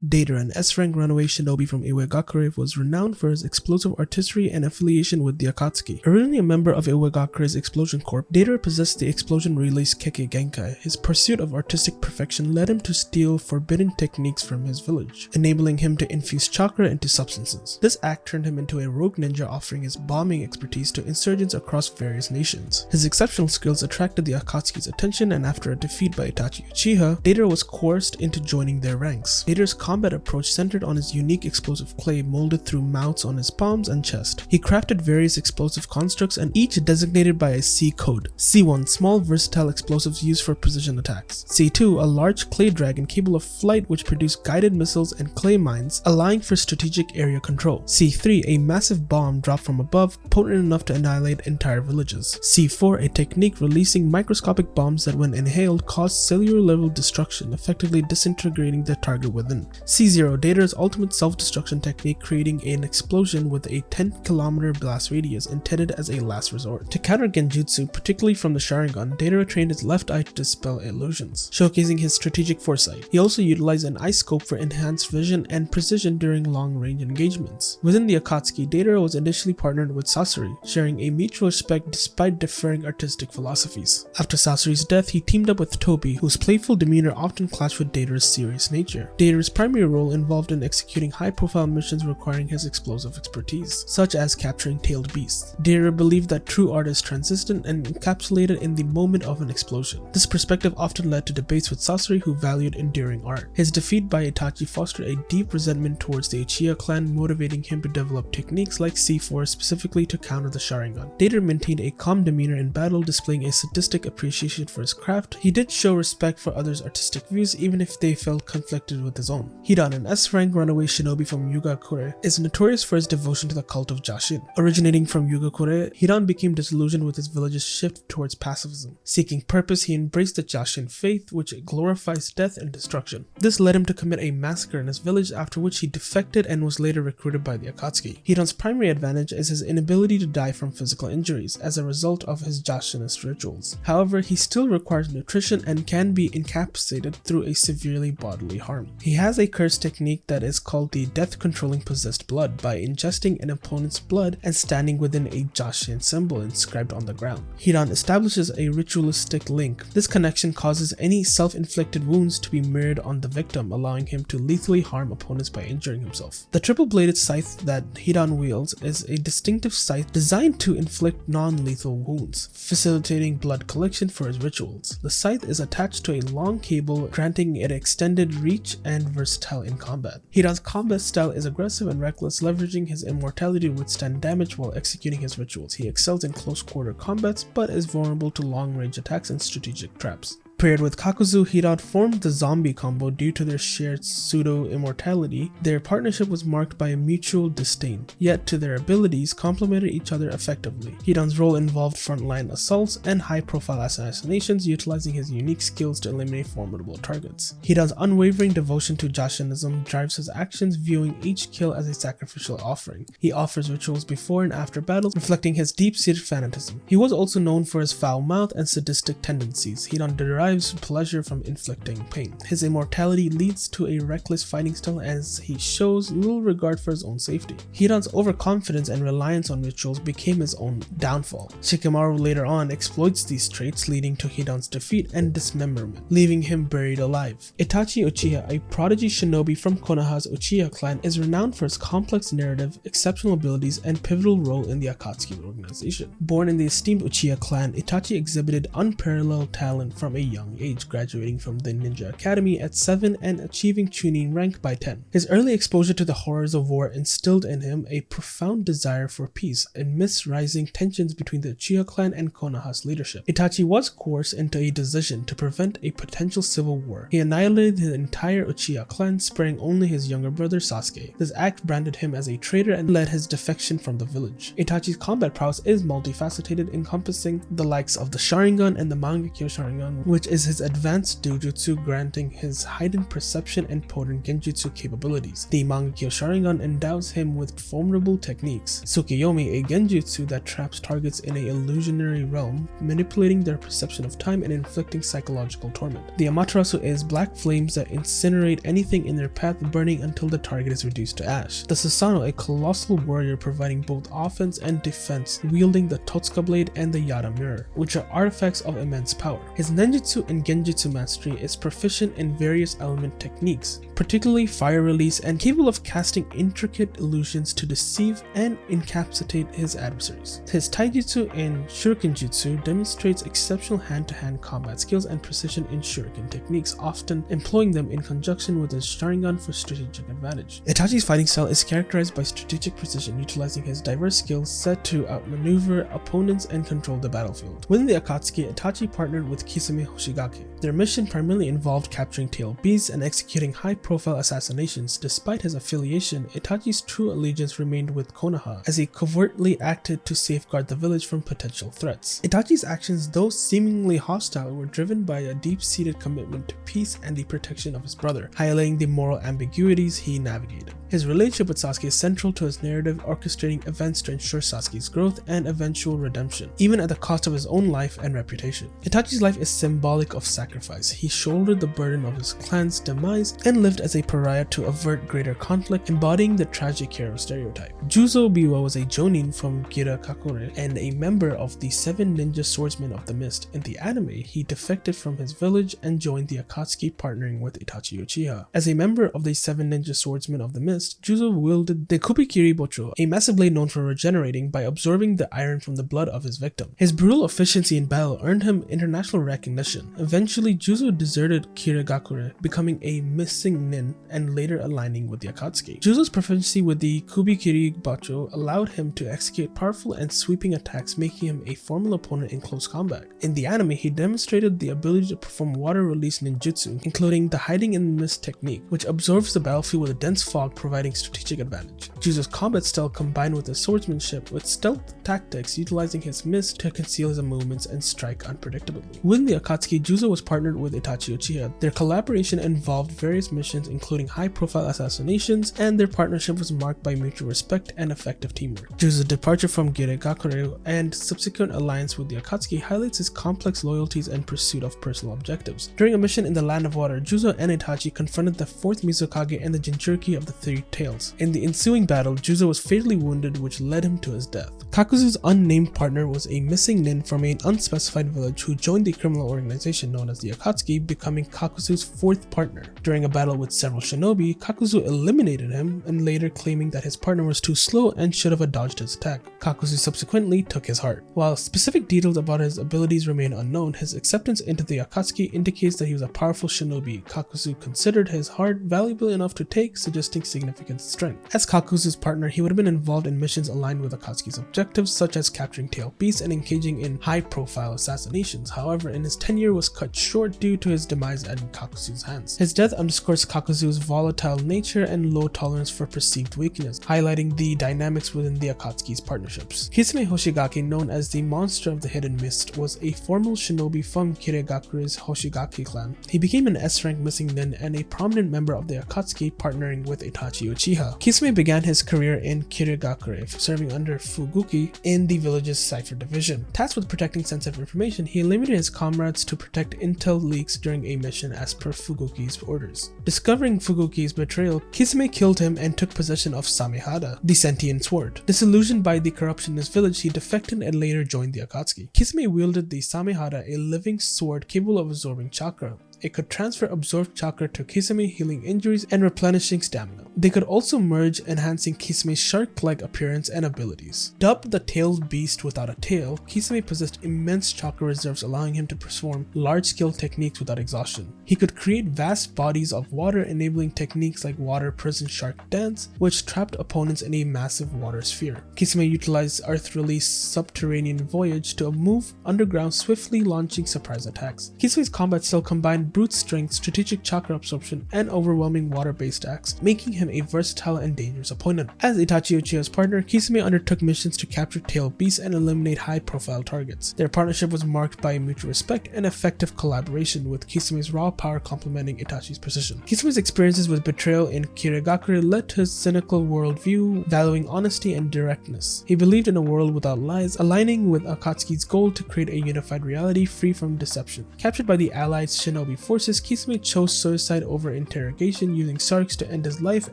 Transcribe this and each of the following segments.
Deidara, an S-rank runaway shinobi from Iwagakure, was renowned for his explosive artistry and affiliation with the Akatsuki. Originally a member of Iwagakure's Explosion Corps, Deidara possessed the explosion release Kekkei Genkai. His pursuit of artistic perfection led him to steal forbidden techniques from his village, enabling him to infuse chakra into substances. This act turned him into a rogue ninja, offering his bombing expertise to insurgents across various nations. His exceptional skills attracted the Akatsuki's attention, and after a defeat by Itachi Uchiha, Deidara was coerced into joining their ranks. Deidara's combat approach centered on his unique explosive clay molded through mouths on his palms and chest. He crafted various explosive constructs, and each designated by a C code. C1, small versatile explosives used for precision attacks. C2, a large clay dragon capable of flight which produced guided missiles and clay mines, allowing for strategic area control. C3, a massive bomb dropped from above, potent enough to annihilate entire villages. C4, a technique releasing microscopic bombs that when inhaled caused cellular level destruction, effectively disintegrating the target within. C0, Deidara's ultimate self-destruction technique, creating an explosion with a 10-kilometer blast radius intended as a last resort. To counter genjutsu, particularly from the Sharingan, Deidara trained his left eye to dispel illusions, showcasing his strategic foresight. He also utilized an eye scope for enhanced vision and precision during long-range engagements. Within the Akatsuki, Deidara was initially partnered with Sasori, sharing a mutual respect despite differing artistic philosophies. After Sasori's death, he teamed up with Tobi, whose playful demeanor often clashed with Deidara's serious nature. Deidara's primary role involved in executing high-profile missions requiring his explosive expertise, such as capturing tailed beasts. Deidara believed that true art is transcendent and encapsulated in the moment of an explosion. This perspective often led to debates with Sasori, who valued enduring art. His defeat by Itachi fostered a deep resentment towards the Uchiha clan, motivating him to develop techniques like C4 specifically to counter the Sharingan. Deidara maintained a calm demeanor in battle, displaying a sadistic appreciation for his craft. He did show respect for others' artistic views even if they felt conflicted with his own. Hidan, an S-rank runaway shinobi from Yugakure, is notorious for his devotion to the cult of Jashin. Originating from Yugakure, Hidan became disillusioned with his village's shift towards pacifism. Seeking purpose, he embraced the Jashin faith, which glorifies death and destruction. This led him to commit a massacre in his village, after which he defected and was later recruited by the Akatsuki. Hidan's primary advantage is his inability to die from physical injuries as a result of his Jashinist rituals. However, he still requires nutrition and can be incapacitated through a severely bodily harm. He has a curse technique that is called the death controlling possessed blood by ingesting an opponent's blood and standing within a Jashin symbol inscribed on the ground. Hidan establishes a ritualistic link. This connection causes any self-inflicted wounds to be mirrored on the victim, allowing him to lethally harm opponents by injuring himself. The triple-bladed scythe that Hidan wields is a distinctive scythe designed to inflict non-lethal wounds, facilitating blood collection for his rituals. The scythe is attached to a long cable, granting it extended reach and versatile in combat. Hidan's combat style is aggressive and reckless, leveraging his immortality to withstand damage while executing his rituals. He excels in close-quarter combats, but is vulnerable to long-range attacks and strategic traps. Paired with Kakuzu, Hidan formed the zombie combo due to their shared pseudo-immortality. Their partnership was marked by a mutual disdain, yet to their abilities complemented each other effectively. Hidan's role involved frontline assaults and high-profile assassinations, utilizing his unique skills to eliminate formidable targets. Hidan's unwavering devotion to Jashinism drives his actions, viewing each kill as a sacrificial offering. He offers rituals before and after battles, reflecting his deep-seated fanatism. He was also known for his foul mouth and sadistic tendencies. Hidan derives pleasure from inflicting pain. His immortality leads to a reckless fighting style as he shows little regard for his own safety. Hidan's overconfidence and reliance on rituals became his own downfall. Shikamaru later on exploits these traits, leading to Hidan's defeat and dismemberment, leaving him buried alive. Itachi Uchiha, a prodigy shinobi from Konoha's Uchiha clan, is renowned for his complex narrative, exceptional abilities, and pivotal role in the Akatsuki organization. Born in the esteemed Uchiha clan, Itachi exhibited unparalleled talent from a young age, graduating from the Ninja Academy at 7 and achieving Chunin rank by 10. His early exposure to the horrors of war instilled in him a profound desire for peace amidst rising tensions between the Uchiha clan and Konoha's leadership. Itachi was coerced into a decision to prevent a potential civil war. He annihilated the entire Uchiha clan, sparing only his younger brother Sasuke. This act branded him as a traitor and led his defection from the village. Itachi's combat prowess is multifaceted, encompassing the likes of the Sharingan and the Mangekyo Sharingan, which which is his advanced dojutsu granting his heightened perception and potent genjutsu capabilities. The Mangekyo Sharingan endows him with formidable techniques. Tsukiyomi, a genjutsu that traps targets in an illusionary realm, manipulating their perception of time and inflicting psychological torment. The Amaterasu is black flames that incinerate anything in their path, burning until the target is reduced to ash. The Susanoo, a colossal warrior providing both offense and defense, wielding the Totsuka blade and the Yada mirror, which are artifacts of immense power. His Nenjutsu and Genjutsu mastery is proficient in various element techniques, particularly fire release, and capable of casting intricate illusions to deceive and incapacitate his adversaries. His Taijutsu and Shurikenjutsu demonstrates exceptional hand-to-hand combat skills and precision in shuriken techniques, often employing them in conjunction with his Sharingan for strategic advantage. Itachi's fighting style is characterized by strategic precision, utilizing his diverse skills set to outmaneuver opponents and control the battlefield. Within the Akatsuki, Itachi partnered with Kisame Hoshigaki. Their mission primarily involved capturing tailed beasts and executing high-profile assassinations. Despite his affiliation, Itachi's true allegiance remained with Konoha, as he covertly acted to safeguard the village from potential threats. Itachi's actions, though seemingly hostile, were driven by a deep-seated commitment to peace and the protection of his brother, highlighting the moral ambiguities he navigated. His relationship with Sasuke is central to his narrative, orchestrating events to ensure Sasuke's growth and eventual redemption, even at the cost of his own life and reputation. Itachi's life is symbolic of sacrifice. He shouldered the burden of his clan's demise and lived as a pariah to avert greater conflict, embodying the tragic hero stereotype. Juzo Biwa was a Jonin from Gira Kakure and a member of the 7 Ninja Swordsmen of the Mist. In the anime, he defected from his village and joined the Akatsuki, partnering with Itachi Uchiha. As a member of the 7 Ninja Swordsmen of the Mist, Juzo wielded the Kubikiri Bocho, a massive blade known for regenerating by absorbing the iron from the blood of his victim. His brutal efficiency in battle earned him international recognition. Eventually, Juzo deserted Kirigakure, becoming a missing nin and later aligning with the Akatsuki. Juzo's proficiency with the Kubikiri Bocho allowed him to execute powerful and sweeping attacks, making him a formidable opponent in close combat. In the anime, he demonstrated the ability to perform water release ninjutsu, including the hiding in mist technique, which absorbs the battlefield with a dense fog, providing strategic advantage. Juzo's combat style combined with his swordsmanship with stealth tactics, utilizing his mist to conceal his movements and strike unpredictably. Within the Akatsuki, Juzo was partnered with Itachi Uchiha. Their collaboration involved various missions, including high-profile assassinations, and their partnership was marked by mutual respect and effective teamwork. Juzo's departure from Giregakure and subsequent alliance with the Akatsuki highlights his complex loyalties and pursuit of personal objectives. During a mission in the Land of Water, Juzo and Itachi confronted the 4th Mizukage and the Jinchuriki of the Three Tails. In the ensuing battle, Juzo was fatally wounded, which led him to his death. Kakuzu's unnamed partner was a missing nin from an unspecified village who joined the criminal organization known as the Akatsuki, becoming Kakuzu's 4th partner. During a battle with several shinobi, Kakuzu eliminated him and later claiming that his partner was too slow and should have dodged his attack. Kakuzu subsequently took his heart. While specific details about his abilities remain unknown, his acceptance into the Akatsuki indicates that he was a powerful shinobi. Kakuzu considered his heart valuable enough to take, suggesting significant strength. As Kakuzu's partner, he would have been involved in missions aligned with Akatsuki's objectives, such as capturing tailed beasts and engaging in high-profile assassinations. However, in his tenure was cut short due to his demise at Kakuzu's hands. His death underscores Kakuzu's volatile nature and low tolerance for perceived weakness, highlighting the dynamics within the Akatsuki's partnerships. Kisame Hoshigaki, known as the Monster of the Hidden Mist, was a former shinobi from Kiregakure's Hoshigaki clan. He became an S-rank missing nin and a prominent member of the Akatsuki, partnering with Itachi Uchiha. Kisame began his career in Kiregakure, serving under Fuguki in the village's Cipher Division. Tasked with protecting sensitive information, he limited his comrades to protect intel leaks during a mission as per Fuguki's orders. Discovering Fuguki's betrayal, Kisame killed him and took possession of Samehada, the sentient sword. Disillusioned by the corruption in his village, he defected and later joined the Akatsuki. Kisame wielded the Samehada, a living sword capable of absorbing chakra. It could transfer absorbed chakra to Kisame, healing injuries and replenishing stamina. They could also merge, enhancing Kisame's shark-like appearance and abilities. Dubbed the tailed beast without a tail, Kisame possessed immense chakra reserves, allowing him to perform large-scale techniques without exhaustion. He could create vast bodies of water, enabling techniques like water prison shark dance, which trapped opponents in a massive water sphere. Kisame utilized Earth Release Subterranean Voyage to move underground, swiftly launching surprise attacks. Kisame's combat style combined brute strength, strategic chakra absorption, and overwhelming water-based acts, making him him a versatile and dangerous opponent. As Itachi Uchiha's partner, Kisame undertook missions to capture tailed beasts and eliminate high-profile targets. Their partnership was marked by mutual respect and effective collaboration, with Kisame's raw power complementing Itachi's precision. Kisame's experiences with betrayal in Kirigakure led to his cynical worldview, valuing honesty and directness. He believed in a world without lies, aligning with Akatsuki's goal to create a unified reality free from deception. Captured by the Allied shinobi forces, Kisame chose suicide over interrogation, using sarks to end his life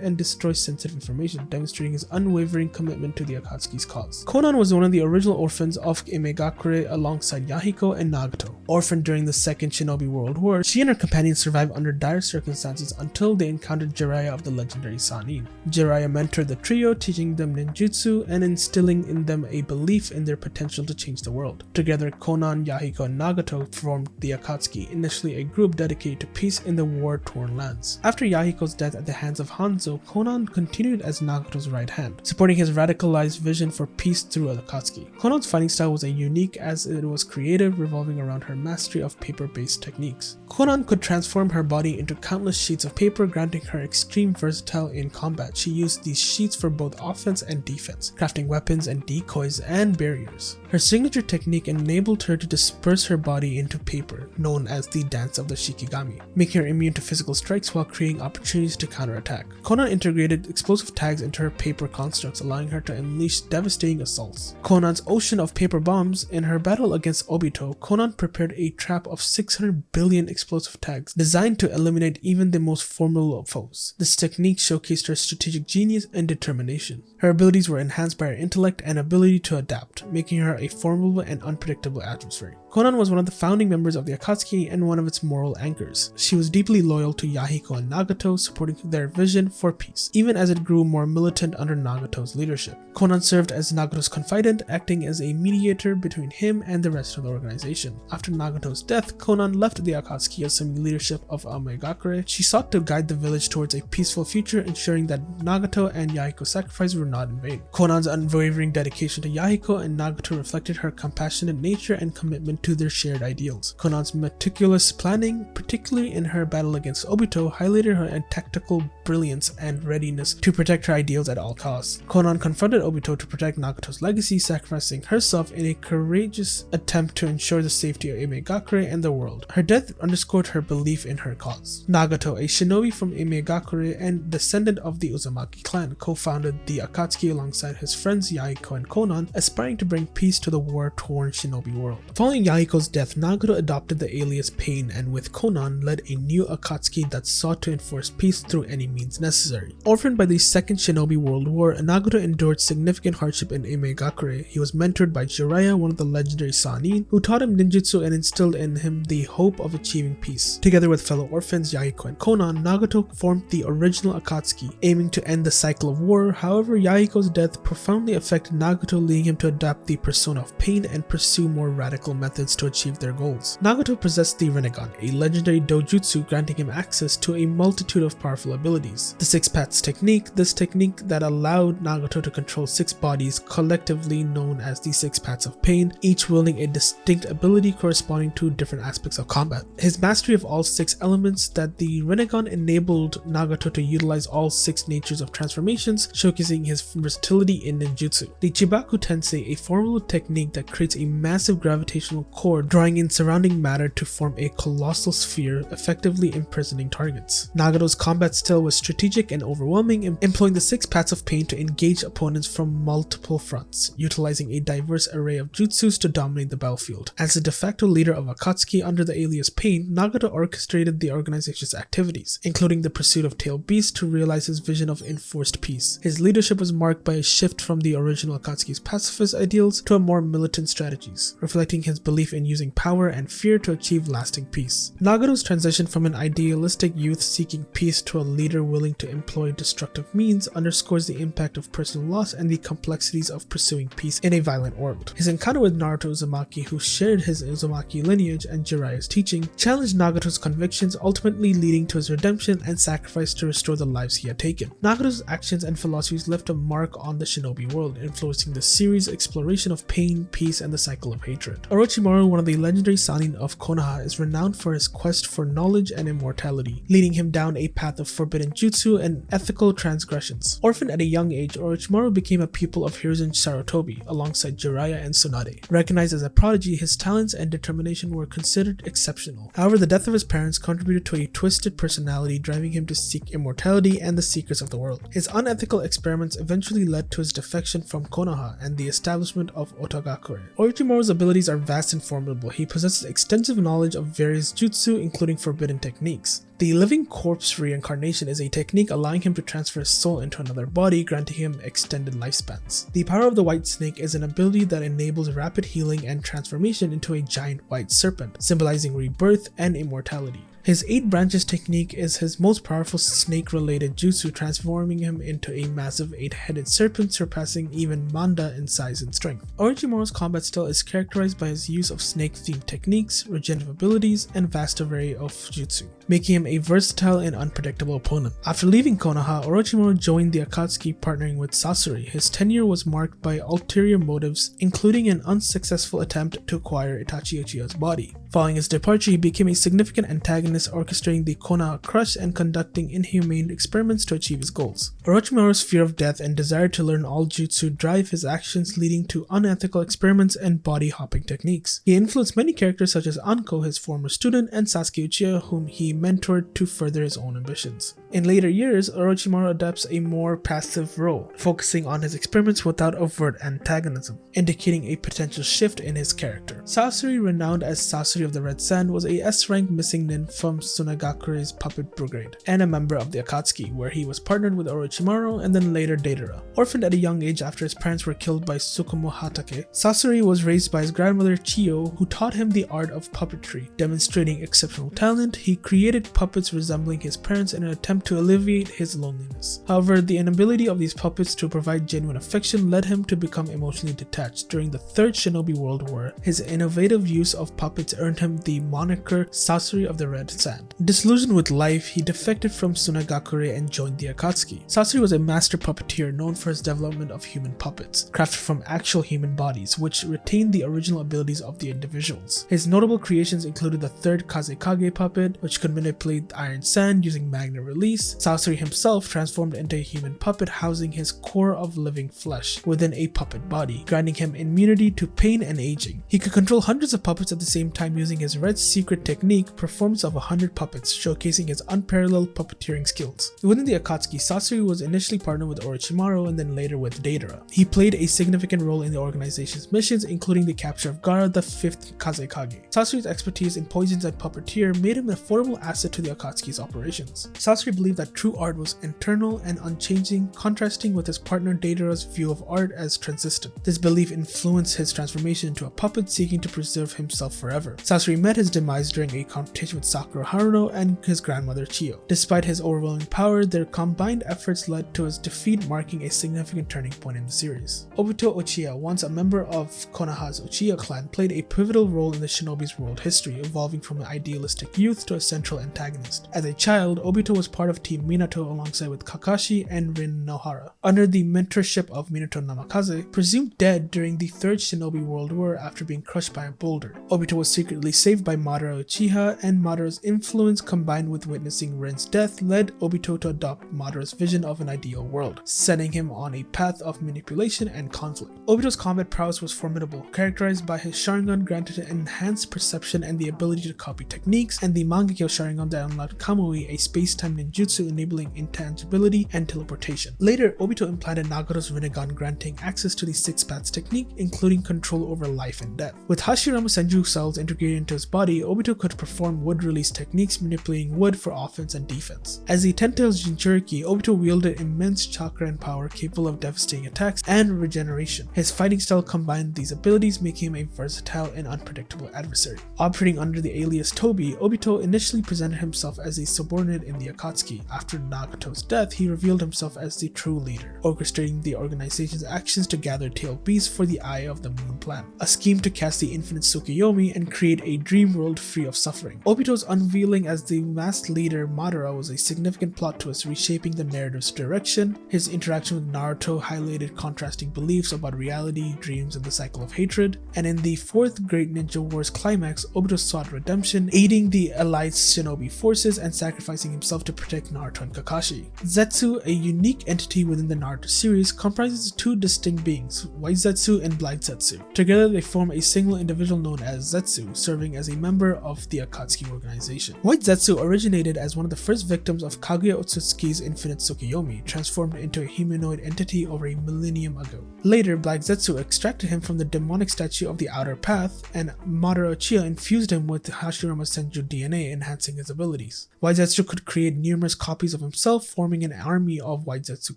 and destroy sensitive information, demonstrating his unwavering commitment to the Akatsuki's cause. Konan was one of the original orphans of Imegakure alongside Yahiko and Nagato. Orphaned during the Second Shinobi World War, she and her companions survived under dire circumstances until they encountered Jiraiya of the legendary Sannin. Jiraiya mentored the trio, teaching them ninjutsu and instilling in them a belief in their potential to change the world. Together, Konan, Yahiko, and Nagato formed the Akatsuki, initially a group dedicated to peace in the war-torn lands. After Yahiko's death at the hands of Hanzo, Konan continued as Nagato's right hand, supporting his radicalized vision for peace through Akatsuki. Konan's fighting style was unique as it was creative, revolving around her mastery of paper-based techniques. Konan could transform her body into countless sheets of paper, granting her extreme versatility in combat. She used these sheets for both offense and defense, crafting weapons and decoys and barriers. Her signature technique enabled her to disperse her body into paper, known as the dance of the Shikigami, making her immune to physical strikes while creating opportunities to counterattack. Konan integrated explosive tags into her paper constructs, allowing her to unleash devastating assaults. Konan's ocean of paper bombs. In her battle against Obito, Konan prepared a trap of 600 billion explosive tags designed to eliminate even the most formidable foes. This technique showcased her strategic genius and determination. Her abilities were enhanced by her intellect and ability to adapt, making her a formidable and unpredictable adversary. Konan was one of the founding members of the Akatsuki and one of its moral anchors. She was deeply loyal to Yahiko and Nagato, supporting their vision for peace, even as it grew more militant under Nagato's leadership. Konan served as Nagato's confidant, acting as a mediator between him and the rest of the organization. After Nagato's death, Konan left the Akatsuki, assuming leadership of Imegakure. She sought to guide the village towards a peaceful future, ensuring that Nagato and Yahiko's sacrifice were not in vain. Konan's unwavering dedication to Yahiko and Nagato reflected her compassionate nature and commitment to their shared ideals. Konan's meticulous planning, particularly in her battle against Obito, highlighted her tactical brilliance and readiness to protect her ideals at all costs. Konan confronted Obito to protect Nagato's legacy, sacrificing herself in a courageous attempt to ensure the safety of Imegakure and the world. Her death underscored her belief in her cause. Nagato, a shinobi from Imegakure and descendant of the Uzumaki clan, co-founded the Akatsuki alongside his friends Yahiko and Konan, aspiring to bring peace to the war-torn shinobi world. Following Yahiko's death, Nagato adopted the alias Pain and with Konan led a new Akatsuki that sought to enforce peace through any means necessary. Orphaned by the Second Shinobi World War, Nagato endured significant hardship in Imegakure. He was mentored by Jiraiya, one of the legendary Sannin, who taught him ninjutsu and instilled in him the hope of achieving peace. Together with fellow orphans Yahiko and Konan, Nagato formed the original Akatsuki, aiming to end the cycle of war. However, Yahiko's death profoundly affected Nagato, leading him to adopt the persona of Pain and pursue more radical methods to achieve their goals. Nagato possessed the Rinnegan, a legendary dojutsu granting him access to a multitude of powerful abilities. The Six Paths technique, this technique that allowed Nagato to control 6 bodies, collectively known as the Six Paths of Pain, each wielding a distinct ability corresponding to different aspects of combat. His mastery of all 6 elements that the Rinnegan enabled Nagato to utilize all 6 natures of transformations, showcasing his versatility in ninjutsu. The Chibaku Tensei, a formidable technique that creates a massive gravitational core, drawing in surrounding matter to form a colossal sphere, effectively imprisoning targets. Nagato's combat style was strategic and overwhelming, employing the 6 Paths of Pain to engage opponents from multiple fronts, utilizing a diverse array of jutsus to dominate the battlefield. As the de facto leader of Akatsuki under the alias Pain, Nagato orchestrated the organization's activities, including the pursuit of tailed beasts to realize his vision of enforced peace. His leadership was marked by a shift from the original Akatsuki's pacifist ideals to a more militant strategies, reflecting his belief in using power and fear to achieve lasting peace. Nagato's transition from an idealistic youth seeking peace to a leader willing to employ destructive means underscores the impact of personal loss and the complexities of pursuing peace in a violent world. His encounter with Naruto Uzumaki, who shared his Uzumaki lineage and Jiraiya's teaching, challenged Nagato's convictions, ultimately leading to his redemption and sacrifice to restore the lives he had taken. Nagato's actions and philosophies left a mark on the shinobi world, influencing the series' exploration of pain, peace, and the cycle of hatred. Orochimaru, one of the legendary Sannin of Konoha, is renowned for his quest for knowledge and immortality, leading him down a path of forbidden ninjutsu and ethical transgressions. Orphaned at a young age, Orochimaru became a pupil of Hiruzen Sarutobi alongside Jiraiya and Tsunade. Recognized as a prodigy, his talents and determination were considered exceptional. However, the death of his parents contributed to a twisted personality, driving him to seek immortality and the secrets of the world. His unethical experiments eventually led to his defection from Konoha and the establishment of Otagakure. Orochimaru's abilities are vast and formidable. He possesses extensive knowledge of various jutsu, including forbidden techniques. The living corpse reincarnation is a technique allowing him to transfer his soul into another body, granting him extended lifespans. The power of the white snake is an ability that enables rapid healing and transformation into a giant white serpent, symbolizing rebirth and immortality. His 8 branches technique is his most powerful snake-related jutsu, transforming him into a massive 8-headed serpent, surpassing even Manda in size and strength. Orochimaru's combat style is characterized by his use of snake-themed techniques, regenerative abilities, and vast array of jutsu, making him a versatile and unpredictable opponent. After leaving Konoha, Orochimaru joined the Akatsuki, partnering with Sasori. His tenure was marked by ulterior motives, including an unsuccessful attempt to acquire Itachi Uchiha's body. Following his departure, he became a significant antagonist, orchestrating the Konoha Crush and conducting inhumane experiments to achieve his goals. Orochimaru's fear of death and desire to learn all jutsu drive his actions, leading to unethical experiments and body-hopping techniques. He influenced many characters such as Anko, his former student, and Sasuke Uchiha, whom he mentored to further his own ambitions. In later years, Orochimaru adopts a more passive role, focusing on his experiments without overt antagonism, indicating a potential shift in his character. Sasori, renowned as Sasori of the Red Sand, was a S-rank missing nin from Tsunagakure's puppet brigade, and a member of the Akatsuki, where he was partnered with Orochimaru and then later Deidara. Orphaned at a young age after his parents were killed by Tsukumo Hatake, Sasori was raised by his grandmother Chiyo, who taught him the art of puppetry. Demonstrating exceptional talent, he created puppets resembling his parents in an attempt to alleviate his loneliness. However, the inability of these puppets to provide genuine affection led him to become emotionally detached. During the Third Shinobi World War, his innovative use of puppets earned him the moniker Sasori of the Red Sand. Disillusioned with life, he defected from Tsunagakure and joined the Akatsuki. Sasori was a master puppeteer known for his development of human puppets, crafted from actual human bodies, which retained the original abilities of the individuals. His notable creations included the third Kazekage puppet, which could manipulate iron sand using magnet release. Sasori himself transformed into a human puppet housing his core of living flesh within a puppet body, granting him immunity to pain and aging. He could control hundreds of puppets at the same time using his red secret technique, performance of 100 puppets, showcasing his unparalleled puppeteering skills. Within the Akatsuki, Sasori was initially partnered with Orochimaru and then later with Deidara. He played a significant role in the organization's missions, including the capture of Gaara, the 5th Kazekage. Sasori's expertise in poisons and puppeteer made him an affordable asset to the Akatsuki's operations. Sasori believed that true art was internal and unchanging, contrasting with his partner Deidara's view of art as transistent. This belief influenced his transformation into a puppet seeking to preserve himself forever. Sasori met his demise during a competition with Sakura Haruno and his grandmother Chiyo. Despite his overwhelming power, their combined efforts led to his defeat, marking a significant turning point in the series. Obito Uchiha, once a member of Konoha's Uchiha clan, played a pivotal role in the shinobi's world history, evolving from an idealistic youth to a central antagonist. As a child, Obito was part of Team Minato alongside with Kakashi and Rin Nohara. Under the mentorship of Minato Namikaze, presumed dead during the Third Shinobi World War after being crushed by a boulder, Obito was secretly saved by Madara Uchiha, and Madara's influence combined with witnessing Rin's death led Obito to adopt Madara's vision of an ideal world, setting him on a path of manipulation and conflict. Obito's combat prowess was formidable, characterized by his Sharingan granted an enhanced perception and the ability to copy techniques, and the Mangekyo Sharingan that unlocked Kamui, a space-time ninjutsu enabling intangibility and teleportation. Later, Obito implanted Nagato's Rinnegan, granting access to the Six Paths technique, including control over life and death. With Hashirama Senju cells integrated into his body, Obito could perform wood release techniques, manipulating wood for offense and defense. As the Ten-Tails Jinchuriki, Obito wielded immense chakra and power capable of devastating attacks and regeneration. His fighting style combined these abilities, making him a versatile and unpredictable adversary. Operating under the alias Tobi, Obito initially presented himself as a subordinate in the Akatsuki. After Nagato's death, he revealed himself as the true leader, orchestrating the organization's actions to gather tailed beasts for the Eye of the Moon plan, a scheme to cast the infinite Tsukuyomi and create a dream world free of suffering. Obito's unveiling as the masked leader Madara was a significant plot twist, reshaping the narrative's direction. His interaction with Naruto highlighted contrasting beliefs about reality, dreams, and the cycle of hatred. And in the 4th Great Ninja War's climax, Obito sought redemption, aiding the Allied shinobi forces and sacrificing himself to protect Naruto and Kakashi. Zetsu, a unique entity within the Naruto series, comprises two distinct beings, White Zetsu and Black Zetsu. Together they form a single individual known as Zetsu, serving as a member of the Akatsuki organization. White Zetsu originated as one of the first victims of Kaguya Otsutsuki's infinite Tsukuyomi, transformed into a humanoid entity over a millennium ago. Later, Black Zetsu extracted him from the demonic statue of the Outer Path, and Madara Uchiha infused him with Hashirama Senju DNA, enhancing his abilities. White Zetsu could create numerous copies of himself, forming an army of White Zetsu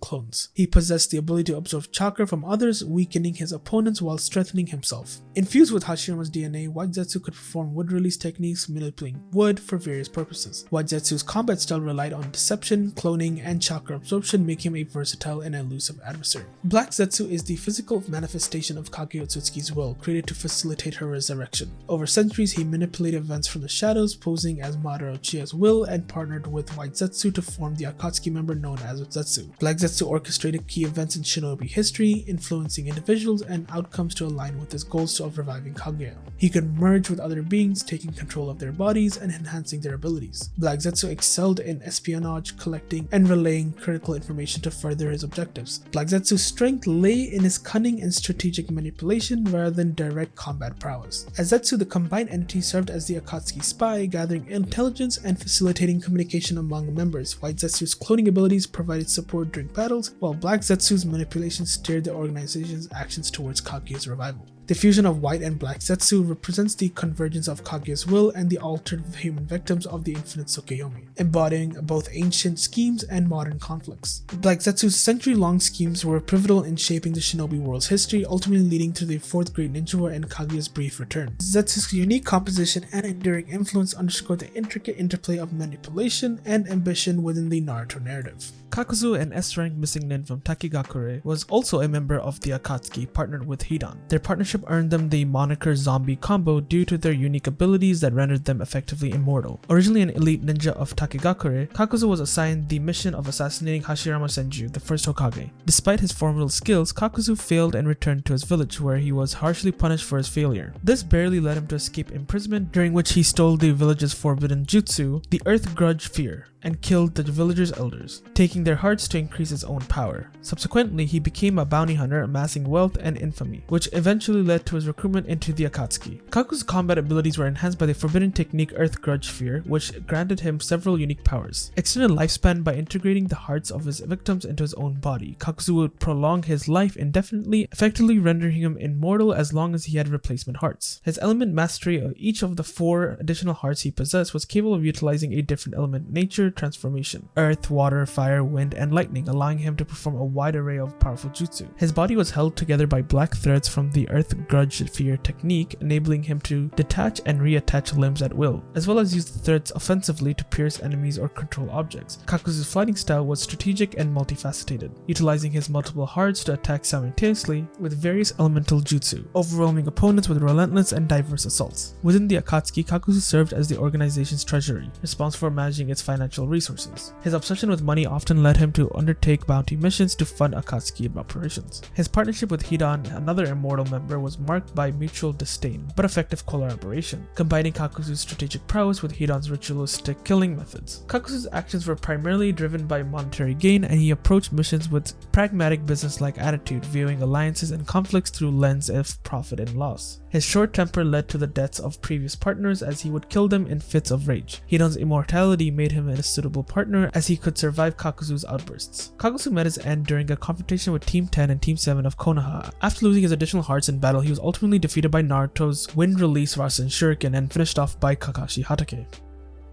clones. He possessed the ability to absorb chakra from others, weakening his opponents while strengthening himself. Infused with Hashirama's DNA, White Zetsu could perform wood release techniques, manipulating wood for various purposes. White Zetsu's combat style relied on deception, cloning, and chakra absorption, making him a versatile and elusive adversary. Black Zetsu is the physical manifestation of Kaguya Otsutsuki's will, created to facilitate her resurrection. Over centuries, he manipulated events from the shadows, posing as Madara Uchiha's will, and partnered with White Zetsu to form the Akatsuki member known as Zetsu. Black Zetsu orchestrated key events in shinobi history, influencing individuals and outcomes to align with his goals of reviving Kaguya. He could merge with other beings, taking control of their bodies and enhancing their abilities. Black Zetsu excelled in espionage, collecting, and relaying critical information to further his objectives. Black Zetsu's strength lay in his cunning and strategic manipulation rather than direct combat prowess. As Zetsu, the combined entity served as the Akatsuki spy, gathering intelligence and facilitating communication among members. White Zetsu's cloning abilities provided support during battles, while Black Zetsu's manipulation steered the organization's actions towards Kaguya's revival. The fusion of White and Black Zetsu represents the convergence of Kaguya's will and the altered human victims of the infinite Tsukuyomi, embodying both ancient schemes and modern conflicts. Black Zetsu's century-long schemes were pivotal in shaping the shinobi world's history, ultimately leading to the Fourth Great Ninja War and Kaguya's brief return. Zetsu's unique composition and enduring influence underscore the intricate interplay of manipulation and ambition within the Naruto narrative. Kakuzu, an S-rank missing nin from Takigakure, was also a member of the Akatsuki, partnered with Hidan. Their partnership earned them the moniker Zombie Combo due to their unique abilities that rendered them effectively immortal. Originally an elite ninja of Takigakure, Kakuzu was assigned the mission of assassinating Hashirama Senju, the first Hokage. Despite his formidable skills, Kakuzu failed and returned to his village, where he was harshly punished for his failure. This barely led him to escape imprisonment, during which he stole the village's forbidden jutsu, the Earth Grudge Fear, and killed the villagers' elders, taking their hearts to increase his own power. Subsequently, he became a bounty hunter, amassing wealth and infamy, which eventually led to his recruitment into the Akatsuki. Kakuzu's combat abilities were enhanced by the forbidden technique Earth Grudge Fear, which granted him several unique powers. Extended lifespan by integrating the hearts of his victims into his own body. Kakuzu would prolong his life indefinitely, effectively rendering him immortal as long as he had replacement hearts. His element mastery of each of the 4 additional hearts he possessed was capable of utilizing a different element nature transformation: earth, water, fire, wind, and lightning, allowing him to perform a wide array of powerful jutsu. His body was held together by black threads from the Earth Grudge Fear technique, enabling him to detach and reattach limbs at will, as well as use the threads offensively to pierce enemies or control objects. Kakuzu's fighting style was strategic and multifaceted, utilizing his multiple hearts to attack simultaneously with various elemental jutsu, overwhelming opponents with relentless and diverse assaults. Within the Akatsuki, Kakuzu served as the organization's treasury, responsible for managing its financial resources. His obsession with money often led him to undertake bounty missions to fund Akatsuki operations. His partnership with Hidan, another immortal member, was marked by mutual disdain, but effective collaboration, combining Kakuzu's strategic prowess with Hidan's ritualistic killing methods. Kakuzu's actions were primarily driven by monetary gain, and he approached missions with pragmatic business-like attitude, viewing alliances and conflicts through lens of profit and loss. His short temper led to the deaths of previous partners, as he would kill them in fits of rage. Hidan's immortality made him a suitable partner, as he could survive Kakuzu's outbursts. Kakuzu met his end during a confrontation with Team 10 and Team 7 of Konoha. After losing his additional hearts in battle, he was ultimately defeated by Naruto's wind release Rasen Shuriken and finished off by Kakashi Hatake.